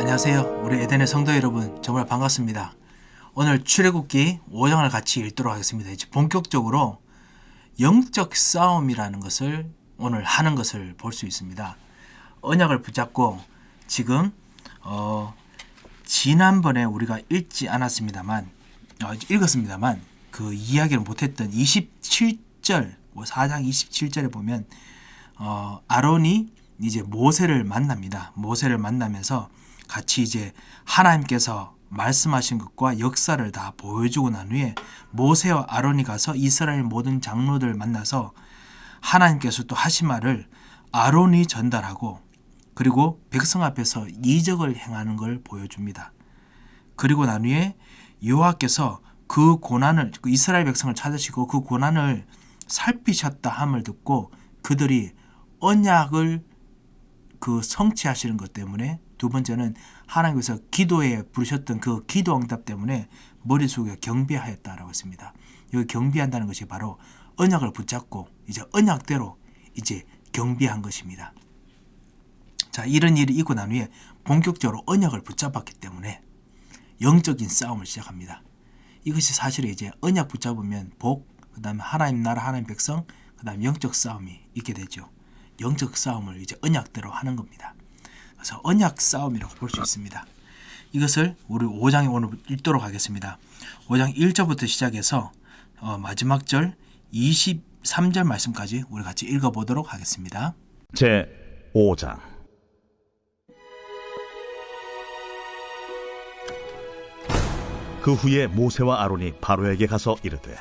안녕하세요. 우리 에덴의 성도 여러분, 정말 반갑습니다. 오늘 출애굽기 5장을 같이 읽도록 하겠습니다. 이제 본격적으로 영적 싸움이라는 것을 오늘 하는 것을 볼 수 있습니다. 언약을 붙잡고 지금 지난번에 우리가 읽었습니다만 그 이야기를 못했던 27절 4장 27절에 보면 아론이 이제 모세를 만납니다. 모세를 만나면서 같이 이제 하나님께서 말씀하신 것과 역사를 다 보여주고 난 후에 모세와 아론이 가서 이스라엘 모든 장로들 만나서 하나님께서 또 하신 말을 아론이 전달하고 그리고 백성 앞에서 이적을 행하는 걸 보여줍니다. 그리고 난 후에 여호와께서 그 고난을 이스라엘 백성을 찾으시고 그 고난을 살피셨다 함을 듣고 그들이 언약을 성취하시는 것 때문에 두 번째는 하나님께서 기도에 부르셨던 그 기도 응답 때문에 머릿속에 경배하였다라고 했습니다. 여기 경배한다는 것이 바로 언약을 붙잡고 이제 언약대로 이제 경배한 것입니다. 자, 이런 일이 있고 난 후에 본격적으로 언약을 붙잡았기 때문에 영적인 싸움을 시작합니다. 이것이 사실은 이제 언약 붙잡으면 복, 그 다음에 하나님 나라, 하나님 백성, 그 다음에 영적 싸움이 있게 되죠. 영적 싸움을 이제 언약대로 하는 겁니다. 그래서 언약 싸움이라고 볼 수 있습니다. 이것을 우리 5장에 오늘 읽도록 하겠습니다. 5장 1절부터 시작해서 마지막 절 23절 말씀까지 우리 같이 읽어보도록 하겠습니다. 제 5장. 그 후에 모세와 아론이 바로에게 가서 이르되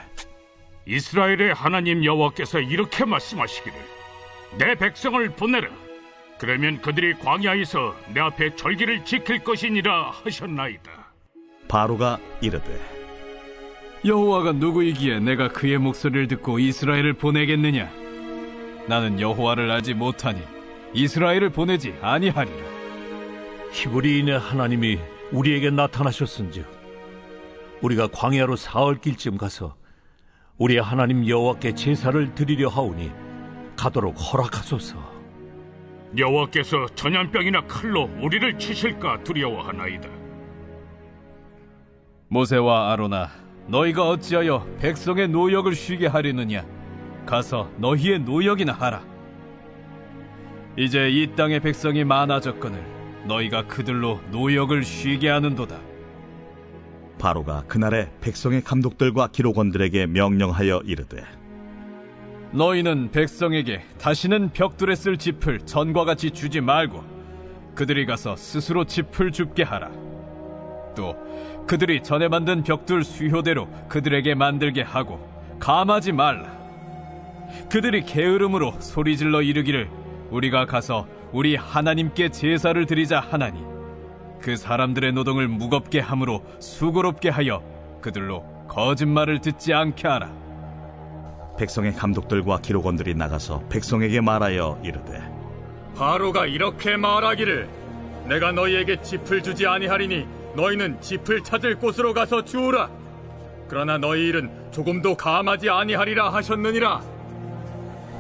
이스라엘의 하나님 여호와께서 이렇게 말씀하시기를 내 백성을 보내라. 그러면 그들이 광야에서 내 앞에 절기를 지킬 것이니라 하셨나이다. 바로가 이르되 여호와가 누구이기에 내가 그의 목소리를 듣고 이스라엘을 보내겠느냐? 나는 여호와를 알지 못하니 이스라엘을 보내지 아니하리라. 히브리인의 하나님이 우리에게 나타나셨은즉 우리가 광야로 사흘길쯤 가서 우리의 하나님 여호와께 제사를 드리려 하오니 가도록 허락하소서. 여호와께서 전염병이나 칼로 우리를 치실까 두려워하나이다. 모세와 아론아, 너희가 어찌하여 백성의 노역을 쉬게 하려느냐? 가서 너희의 노역이나 하라. 이제 이 땅의 백성이 많아졌거늘 너희가 그들로 노역을 쉬게 하는도다. 바로가 그날에 백성의 감독들과 기록원들에게 명령하여 이르되 너희는 백성에게 다시는 벽돌에 쓸 짚을 전과 같이 주지 말고 그들이 가서 스스로 짚을 줍게 하라. 또 그들이 전에 만든 벽돌 수효대로 그들에게 만들게 하고 감하지 말라. 그들이 게으름으로 소리질러 이르기를 우리가 가서 우리 하나님께 제사를 드리자 하나니 그 사람들의 노동을 무겁게 함으로 수고롭게 하여 그들로 거짓말을 듣지 않게 하라. 백성의 감독들과 기록원들이 나가서 백성에게 말하여 이르되 바로가 이렇게 말하기를 내가 너희에게 짚을 주지 아니하리니 너희는 짚을 찾을 곳으로 가서 주우라. 그러나 너희 일은 조금도 감하지 아니하리라 하셨느니라.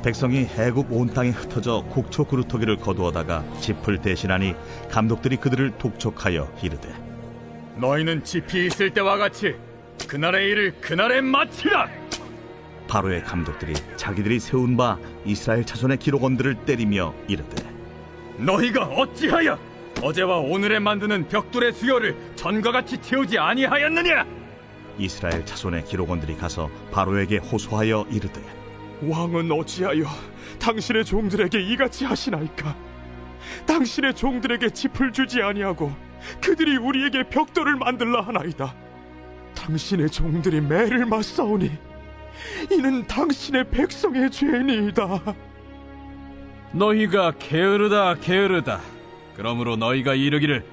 백성이 해국 온 땅에 흩어져 곡초 그루터기를 거두어다가 짚을 대신하니 감독들이 그들을 독촉하여 이르되 너희는 짚이 있을 때와 같이 그날의 일을 그날에 마치라. 바로의 감독들이 자기들이 세운 바 이스라엘 자손의 기록원들을 때리며 이르되 너희가 어찌하여 어제와 오늘에 만드는 벽돌의 수요를 전과 같이 채우지 아니하였느냐? 이스라엘 자손의 기록원들이 가서 바로에게 호소하여 이르되 왕은 어찌하여 당신의 종들에게 이같이 하시나이까? 당신의 종들에게 짚을 주지 아니하고 그들이 우리에게 벽돌을 만들라 하나이다. 당신의 종들이 매를 맞사오니 이는 당신의 백성의 죄니이다. 너희가 게으르다. 그러므로 너희가 이르기를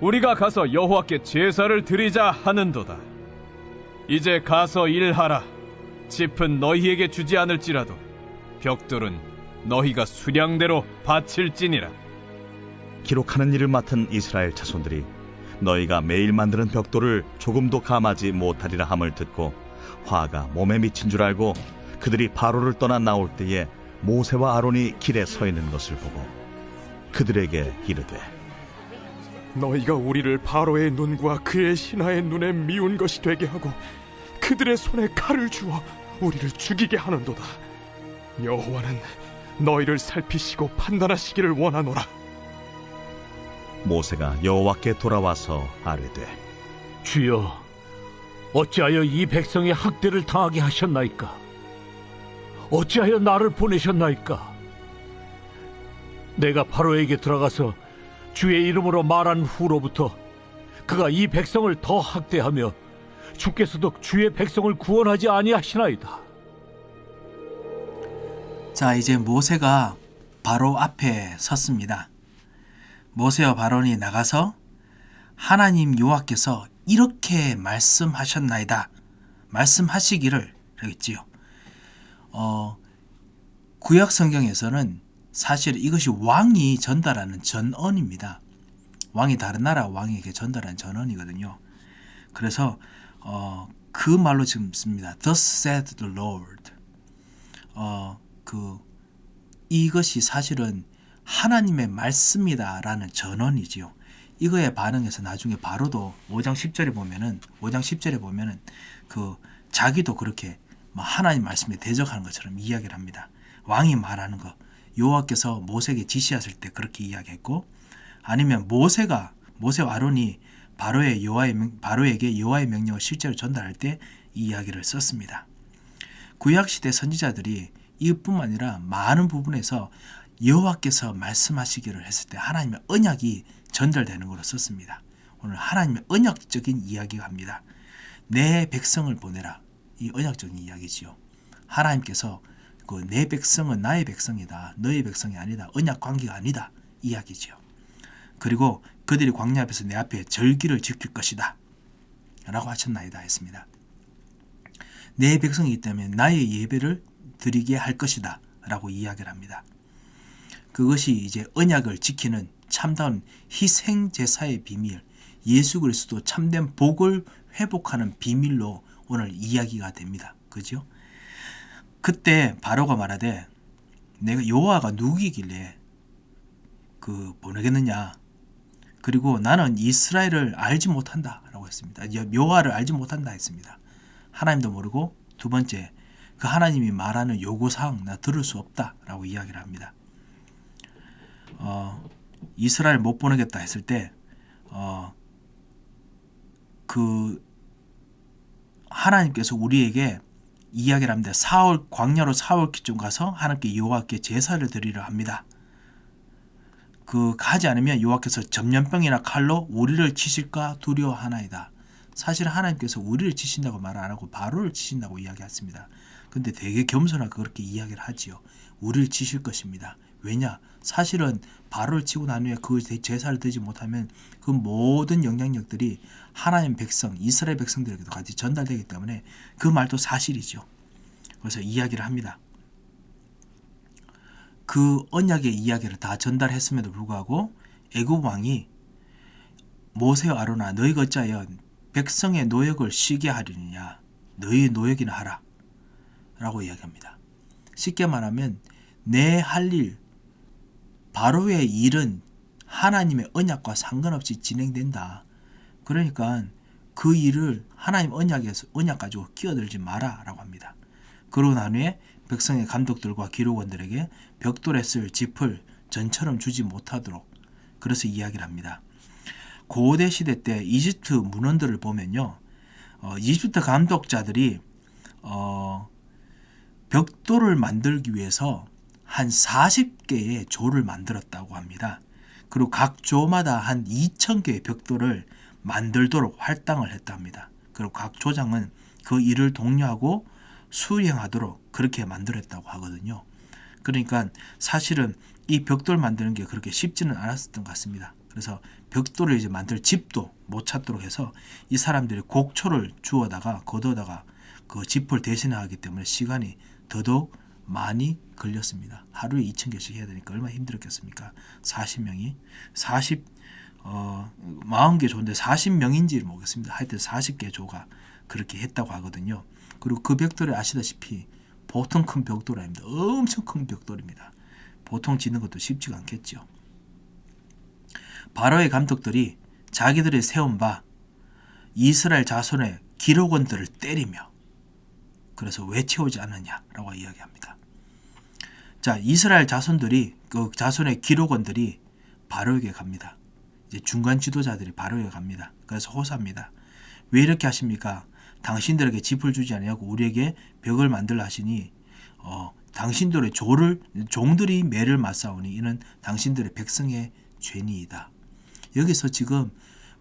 우리가 가서 여호와께 제사를 드리자 하는도다. 이제 가서 일하라. 짚은 너희에게 주지 않을지라도 벽돌은 너희가 수량대로 바칠지니라. 기록하는 일을 맡은 이스라엘 자손들이 너희가 매일 만드는 벽돌을 조금도 감하지 못하리라 함을 듣고 화가 몸에 미친 줄 알고 그들이 바로를 떠나 나올 때에 모세와 아론이 길에 서 있는 것을 보고 그들에게 이르되 너희가 우리를 바로의 눈과 그의 신하의 눈에 미운 것이 되게 하고 그들의 손에 칼을 주어 우리를 죽이게 하는도다. 여호와는 너희를 살피시고 판단하시기를 원하노라. 모세가 여호와께 돌아와서 아뢰되 주여, 어찌하여 이 백성의 학대를 당하게 하셨나이까? 어찌하여 나를 보내셨나이까? 내가 바로에게 들어가서 주의 이름으로 말한 후로부터 그가 이 백성을 더 학대하며 주께서도 주의 백성을 구원하지 아니하시나이다. 자, 이제 모세가 바로 앞에 섰습니다. 모세와 바론이 나가서 하나님 여호와께서 이렇게 말씀하셨나이다. 말씀하시기를 그랬지요. 구약 성경에서는 사실 이것이 왕이 전달하는 전언입니다. 왕이 다른 나라 왕에게 전달하는 전언이거든요. 그래서 그 말로 지금 씁니다. Thus said the Lord. 이것이 사실은 하나님의 말씀이다라는 전언이지요. 이거에 반응해서 나중에 바로도 5장 10절에 보면은 그 자기도 그렇게 하나님 말씀에 대적하는 것처럼 이야기를 합니다. 왕이 말하는 거, 여호와께서 모세에게 지시하실 때 그렇게 이야기했고, 아니면 모세와 아론이 바로에게 여호와의 명령을 실제로 전달할 때 이 이야기를 썼습니다. 구약시대 선지자들이 이뿐만 아니라 많은 부분에서 여호와께서 말씀하시기를 했을 때 하나님의 언약이 전달되는 것으로 썼습니다. 오늘 하나님의 언약적인 이야기가 합니다. 내 백성을 보내라. 이 언약적인 이야기지요. 하나님께서 내 백성은 나의 백성이다. 너의 백성이 아니다. 언약 관계가 아니다. 이야기지요. 그리고 그들이 광야 앞에서 내 앞에 절기를 지킬 것이다. 라고 하셨나이다 했습니다. 내 백성이기 때문에 나의 예배를 드리게 할 것이다. 라고 이야기를 합니다. 그것이 이제 언약을 지키는 참다운 희생 제사의 비밀, 예수 그리스도 참된 복을 회복하는 비밀로 오늘 이야기가 됩니다. 그죠? 그때 바로가 말하되 내가 여호와가 누구이길래 보내겠느냐? 그리고 나는 이스라엘을 알지 못한다 라고 했습니다. 여호와를 알지 못한다 했습니다. 하나님도 모르고, 두 번째, 그 하나님이 말하는 요구사항 나 들을 수 없다 라고 이야기를 합니다. 이스라엘 못 보내겠다 했을 때 하나님께서 우리에게 이야기를 합니다. 광야로 사흘쯤 가서 하나님께 여호와께 제사를 드리려 합니다. 가지 않으면 여호와께서 전염병이나 칼로 우리를 치실까 두려워하나이다. 사실 하나님께서 우리를 치신다고 말 안 하고 바로를 치신다고 이야기했습니다. 근데 되게 겸손하게 그렇게 이야기를 하지요. 우리를 치실 것입니다. 왜냐? 사실은 바로를 치고 난 후에 그 제사를 드리지 못하면 그 모든 영향력들이 하나님 백성, 이스라엘 백성들에게도 같이 전달되기 때문에 그 말도 사실이죠. 그래서 이야기를 합니다. 그 언약의 이야기를 다 전달했음에도 불구하고 애굽 왕이 모세와 아론아 너희가 어찌하여 백성의 노역을 쉬게 하리느냐, 너희 노역이나 하라 라고 이야기합니다. 쉽게 말하면 내 할 일, 바로의 일은 하나님의 언약과 상관없이 진행된다. 그러니까 그 일을 하나님 언약 가지고 끼어들지 마라 라고 합니다. 그러고 난 후에 백성의 감독들과 기록원들에게 벽돌에 쓸 짚을 전처럼 주지 못하도록 그래서 이야기를 합니다. 고대 시대 때 이집트 문헌들을 보면요, 이집트 감독자들이 벽돌을 만들기 위해서 한 40개의 조를 만들었다고 합니다. 그리고 각 조마다 한 2,000개의 벽돌을 만들도록 할당을 했답니다. 그리고 각 조장은 그 일을 독려하고 수행하도록 그렇게 만들었다고 하거든요. 그러니까 사실은 이 벽돌 만드는 게 그렇게 쉽지는 않았던 것 같습니다. 그래서 벽돌을 이제 만들 집도 못 찾도록 해서 이 사람들이 곡초를 걷어다가 그 집을 대신하기 때문에 시간이 더더욱 많이 걸렸습니다. 하루에 2,000개씩 해야 되니까 얼마나 힘들었겠습니까? 40명이 40개 조인데 40명인지를 모르겠습니다. 하여튼 40개 조가 그렇게 했다고 하거든요. 그리고 그 벽돌이 아시다시피 보통 큰 벽돌 아닙니다. 엄청 큰 벽돌입니다. 보통 짓는 것도 쉽지가 않겠죠. 바로의 감독들이 자기들이 세운 바 이스라엘 자손의 기록원들을 때리며 그래서 왜 채우지 않느냐라고 이야기합니다. 자, 이스라엘 자손들이 그 자손의 기록원들이 바로에게 갑니다. 이제 중간 지도자들이 바로에게 갑니다. 그래서 호소합니다. 왜 이렇게 하십니까? 당신들에게 짚을 주지 아니하고 우리에게 벽을 만들라 하시니 당신들의 종들이 매를 맞사오니 이는 당신들의 백성의 죄니이다. 여기서 지금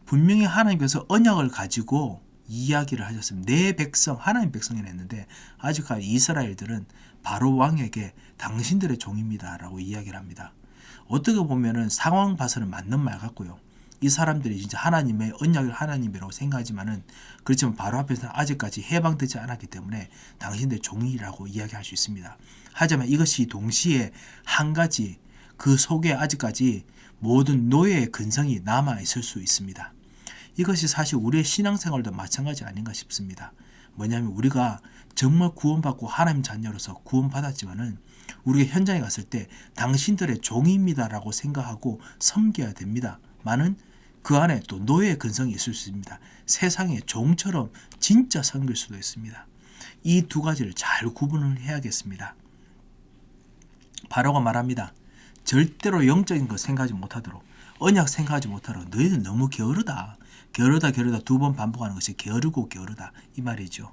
분명히 하나님께서 언약을 가지고 이야기를 하셨습니다. 내 백성, 하나님 백성이라 했는데 아직까지 이스라엘들은 바로 왕에게 당신들의 종입니다 라고 이야기를 합니다. 어떻게 보면은 상황 봐서는 맞는 말 같고요. 이 사람들이 진짜 하나님의 언약을 하나님이라고 생각하지만은 그렇지만 바로 앞에서는 아직까지 해방되지 않았기 때문에 당신들의 종이라고 이야기할 수 있습니다. 하지만 이것이 동시에 한 가지 그 속에 아직까지 모든 노예의 근성이 남아 있을 수 있습니다. 이것이 사실 우리의 신앙생활도 마찬가지 아닌가 싶습니다. 뭐냐면 우리가 정말 구원받고 하나님 자녀로서 구원받았지만은 우리가 현장에 갔을 때 당신들의 종입니다라고 생각하고 섬겨야 됩니다. 많은 그 안에 또 노예의 근성이 있을 수 있습니다. 세상의 종처럼 진짜 섬길 수도 있습니다. 이 두 가지를 잘 구분을 해야겠습니다. 바로가 말합니다. 절대로 영적인 것 생각하지 못하도록, 언약 생각하지 못하도록 너희는 너무 게으르다. 게으르다 두 번 반복하는 것이 게으르고 게으르다 이 말이죠.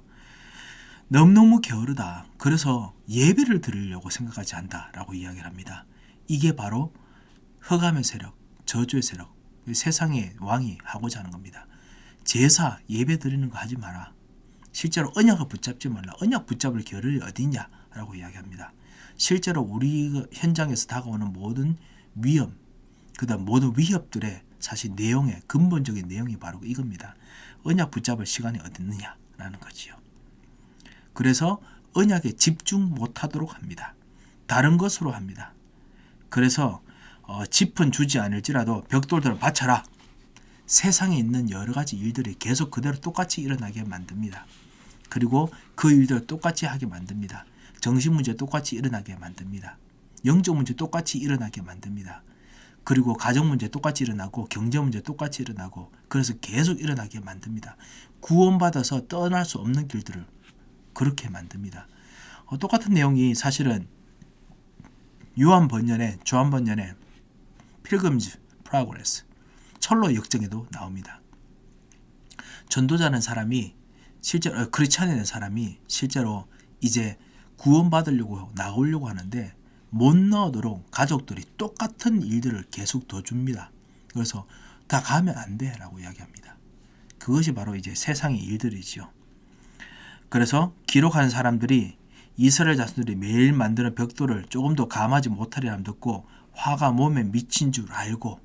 너무너무 게으르다. 그래서 예배를 드리려고 생각하지 않는다라고 이야기를 합니다. 이게 바로 흑암의 세력, 저주의 세력, 세상의 왕이 하고자 하는 겁니다. 제사, 예배 드리는 거 하지 마라. 실제로 언약을 붙잡지 말라. 언약 붙잡을 겨를이 어디 있냐라고 이야기합니다. 실제로 우리 현장에서 다가오는 모든 위험, 그다음 모든 위협들의 사실 내용의 근본적인 내용이 바로 이겁니다. 언약 붙잡을 시간이 어디 있느냐라는 거지요. 그래서 언약에 집중 못하도록 합니다. 다른 것으로 합니다. 그래서 짚은 주지 않을지라도 벽돌들을 바쳐라. 세상에 있는 여러 가지 일들이 계속 그대로 똑같이 일어나게 만듭니다. 그리고 그 일들을 똑같이 하게 만듭니다. 정신 문제 똑같이 일어나게 만듭니다. 영적 문제 똑같이 일어나게 만듭니다. 그리고 가정 문제 똑같이 일어나고 경제 문제 똑같이 일어나고 그래서 계속 일어나게 만듭니다. 구원받아서 떠날 수 없는 길들을 그렇게 만듭니다. 똑같은 내용이 사실은 요한 번연의 필금즈 프로그레스 철로 역정에도 나옵니다. 전도자는 사람이 실제로 크리스찬이라는 사람이 실제로 이제 구원받으려고 나오려고 하는데 못 나오도록 가족들이 똑같은 일들을 계속 더 줍니다. 그래서 다 가면 안 돼 라고 이야기합니다. 그것이 바로 이제 세상의 일들이지요. 그래서 기록하는 사람들이 이스라엘 자손들이 매일 만드는 벽돌을 조금 더 감하지 못하리라 듣고 화가 몸에 미친 줄 알고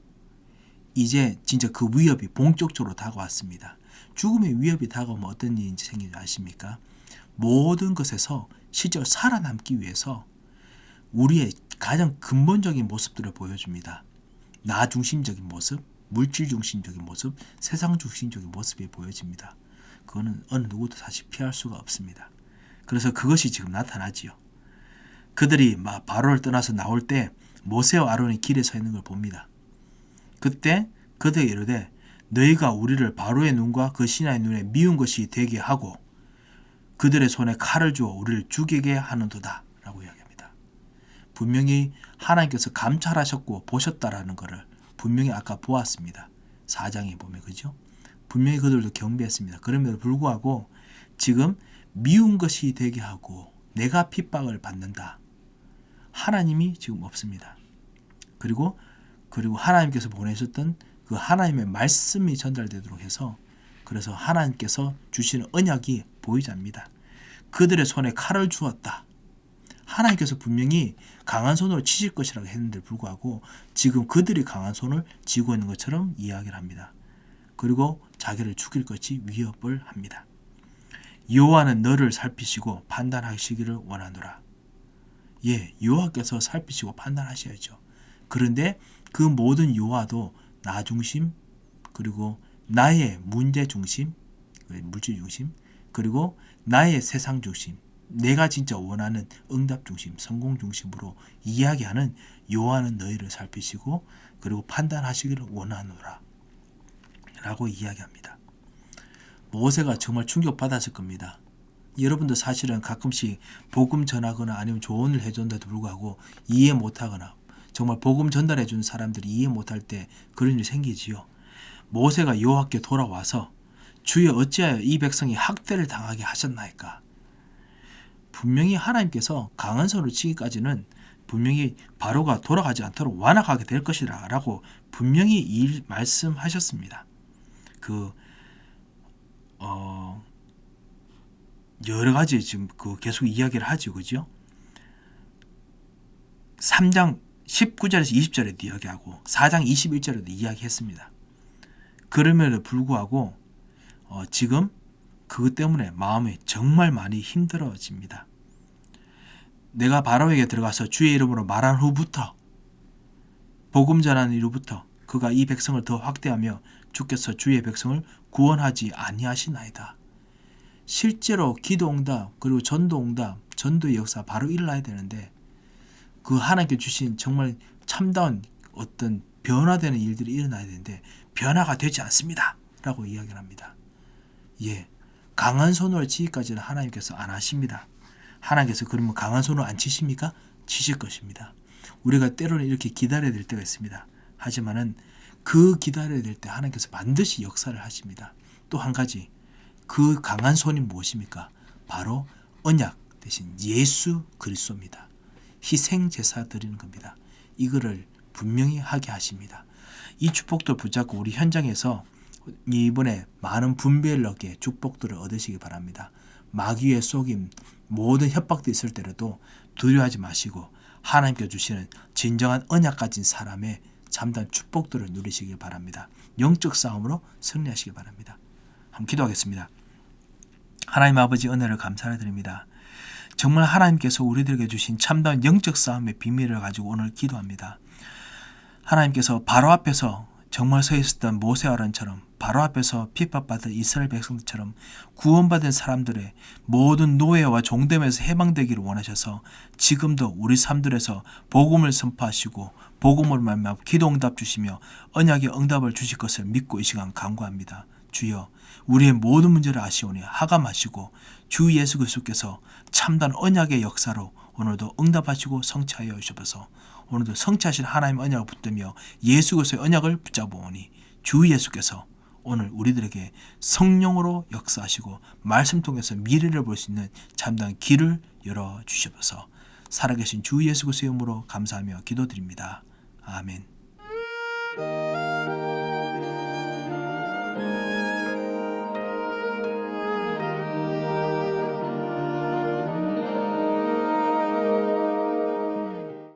이제 진짜 그 위협이 본격적으로 다가왔습니다. 죽음의 위협이 다가오면 어떤 일인지 생기는지 아십니까? 모든 것에서 실제로 살아남기 위해서 우리의 가장 근본적인 모습들을 보여줍니다. 나 중심적인 모습, 물질 중심적인 모습, 세상 중심적인 모습이 보여집니다. 그거는 어느 누구도 사실 피할 수가 없습니다. 그래서 그것이 지금 나타나지요. 그들이 바로를 떠나서 나올 때 모세와 아론이 길에 서 있는 걸 봅니다. 그때 그들에게 이르되 너희가 우리를 바로의 눈과 그 신하의 눈에 미운 것이 되게 하고 그들의 손에 칼을 주어 우리를 죽이게 하는도다 라고 이야기합니다. 분명히 하나님께서 감찰하셨고 보셨다라는 것을 분명히 아까 보았습니다. 4장에 보면 그죠? 분명히 그들도 경배했습니다. 그럼에도 불구하고 지금 미운 것이 되게 하고 내가 핍박을 받는다. 하나님이 지금 없습니다. 그리고 하나님께서 보내셨던 그 하나님의 말씀이 전달되도록 해서 그래서 하나님께서 주시는 언약이 보이지 않습니다. 그들의 손에 칼을 주었다. 하나님께서 분명히 강한 손으로 치실 것이라고 했는데 불구하고 지금 그들이 강한 손을 쥐고 있는 것처럼 이야기를 합니다. 그리고 자기를 죽일 것이 위협을 합니다. 여호와는 너를 살피시고 판단하시기를 원하노라. 예, 여호와께서 살피시고 판단하셔야죠. 그런데 그 모든 여호와도 나 중심, 그리고 나의 문제 중심, 물질 중심, 그리고 나의 세상 중심, 내가 진짜 원하는 응답 중심, 성공 중심으로 이야기하는 여호와는 너희를 살피시고 그리고 판단하시기를 원하노라. 라고 이야기합니다. 모세가 정말 충격받았을 겁니다. 여러분도 사실은 가끔씩 복음 전하거나 아니면 조언을 해준다도 불구하고 이해 못하거나 정말 복음 전달해 준 사람들이 이해 못할 때 그런 일이 생기지요. 모세가 여호와께 돌아와서 주여 어찌하여 이 백성이 학대를 당하게 하셨나이까. 분명히 하나님께서 강한 손으로 치기까지는 분명히 바로가 돌아가지 않도록 완악하게 될 것이라 라고 분명히 말씀하셨습니다. 여러 가지 지금 계속 이야기를 하죠. 그죠? 3장 19절에서 20절에도 이야기하고 4장 21절에도 이야기했습니다. 그럼에도 불구하고 지금 그것 때문에 마음이 정말 많이 힘들어집니다. 내가 바로에게 들어가서 주의 이름으로 말한 후부터 복음 전하는 이후부터 그가 이 백성을 더 확대하며 주께서 주의 백성을 구원하지 아니하시나이다. 실제로 기도응답 그리고 전도응답 전도의 역사 바로 일어나야 되는데 그 하나님께 주신 정말 참다운 어떤 변화되는 일들이 일어나야 되는데 변화가 되지 않습니다 라고 이야기를 합니다. 예, 강한 손으로 치기까지는 하나님께서 안 하십니다. 하나님께서 그러면 강한 손으로 안 치십니까? 치실 것입니다. 우리가 때로는 이렇게 기다려야 될 때가 있습니다. 하지만은 그 기다려야 될 때 하나님께서 반드시 역사를 하십니다. 또 한 가지 그 강한 손이 무엇입니까? 바로 언약 대신 예수 그리스도입니다. 희생 제사 드리는 겁니다. 이거를 분명히 하게 하십니다. 이 축복도 붙잡고 우리 현장에서 이번에 많은 분배를 얻게 축복들을 얻으시기 바랍니다. 마귀의 속임 모든 협박도 있을 때라도 두려워하지 마시고 하나님께 주시는 진정한 언약 가진 사람의 참다운 축복들을 누리시길 바랍니다. 영적 싸움으로 승리하시기 바랍니다. 한번 기도하겠습니다. 하나님 아버지 은혜를 감사드립니다. 정말 하나님께서 우리들에게 주신 참다운 영적 싸움의 비밀을 가지고 오늘 기도합니다. 하나님께서 바로 앞에서 정말 서 있었던 모세아론처럼 바로 앞에서 핍박받은 이스라엘 백성들처럼 구원받은 사람들의 모든 노예와 종됨에서 해방되기를 원하셔서 지금도 우리 삶들에서 복음을 선포하시고 복음으로 말미암아 기도응답 주시며 언약의 응답을 주실 것을 믿고 이 시간 간구합니다. 주여 우리의 모든 문제를 아시오니 하감하시고 주 예수 그리스도께서 참단 언약의 역사로 오늘도 응답하시고 성취하여 주셔서 오늘도 성취하신 하나님 언약을 붙들며 예수 그리스도의 언약을 붙잡으오니 주 예수께서 오늘 우리들에게 성령으로 역사하시고 말씀 통해서 미래를 볼 수 있는 참다운 길을 열어주셔서 살아계신 주 예수 그리스도의 이름으로 감사하며 기도드립니다. 아멘.